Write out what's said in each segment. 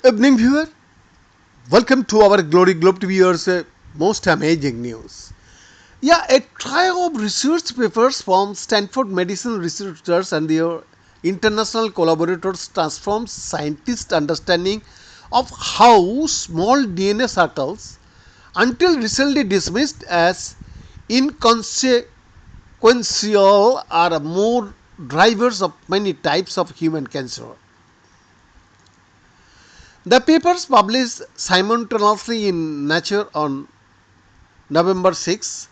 Evening viewer, welcome to our Glory Globe viewers most amazing news. Yeah, a trio of research papers from Stanford Medicine researchers and their international collaborators transforms scientists' understanding of how small DNA circles, until recently dismissed as inconsequential, are more drivers of many types of human cancer. The papers published simultaneously in Nature on November 6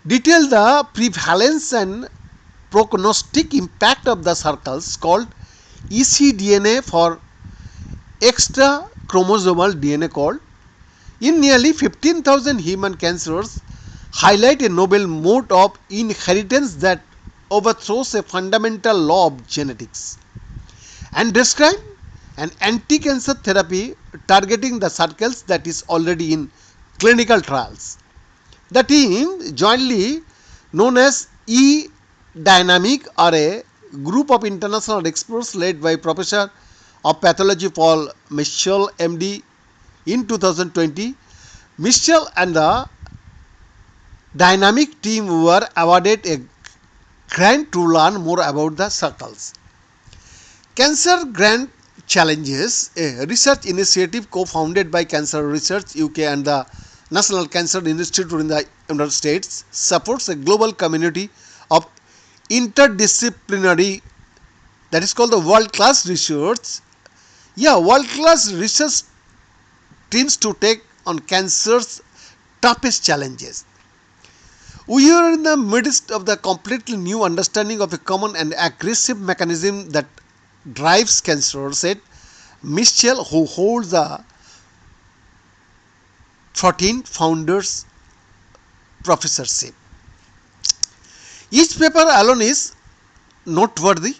detail the prevalence and prognostic impact of the circles called ecDNA for extra chromosomal DNA called in nearly 15,000 human cancers, highlight a novel mode of inheritance that overthrows a fundamental law of genetics, and describe an anti-cancer therapy targeting the circles that is already in clinical trials. The team, jointly known as eDynamic, are a group of international experts led by Professor of Pathology Paul Mischel, MD, in 2020. Mischel and the dynamic team were awarded a grant to learn more about the circles. Cancer Grant Challenges, a research initiative co-founded by Cancer Research UK and the National Cancer Institute in the United States, supports a global community of interdisciplinary, that is called the world-class research. World-class research teams to take on cancer's toughest challenges. We are in the midst of the completely new understanding of a common and aggressive mechanism that drives cancer, said Mischel, who holds the 14 founders professorship. Each paper alone is noteworthy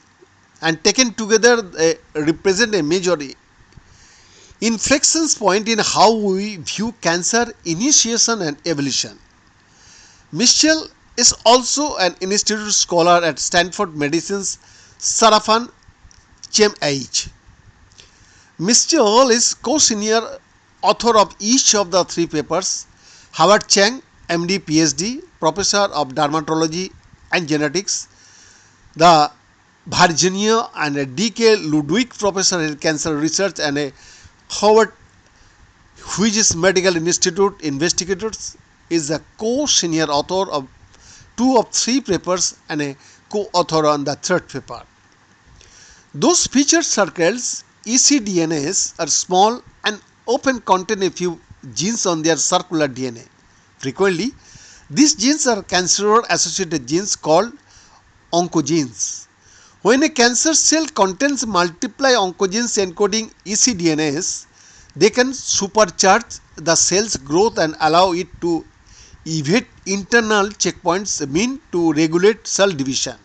and taken together represent a major inflection point in how we view cancer initiation and evolution. Mischel is also an institute scholar at Stanford Medicine's Sarafan ChemH. Mischel is co-senior author of each of the three papers. Howard Chang, MD, PhD, Professor of Dermatology and Genetics, the Virginia and a D.K. Ludwig Professor in Cancer Research and a Howard Hughes Medical Institute investigators, is a co-senior author of two of three papers and a co-author on the third paper. Those featured circles, ecDNAs, are small and often contain a few genes on their circular DNA. Frequently, these genes are cancer-associated genes called oncogenes. When a cancer cell contains multiple oncogenes encoding ecDNAs, they can supercharge the cell's growth and allow it to evade internal checkpoints meant to regulate cell division.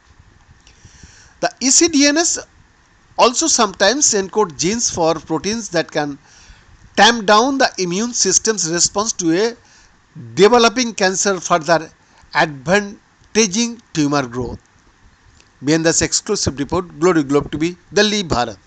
The ecDNAs also sometimes encode genes for proteins that can tamp down the immune system's response to a developing cancer, further advantaging tumor growth. Behind this exclusive report, Glory Globe TV, Delhi, Bharat.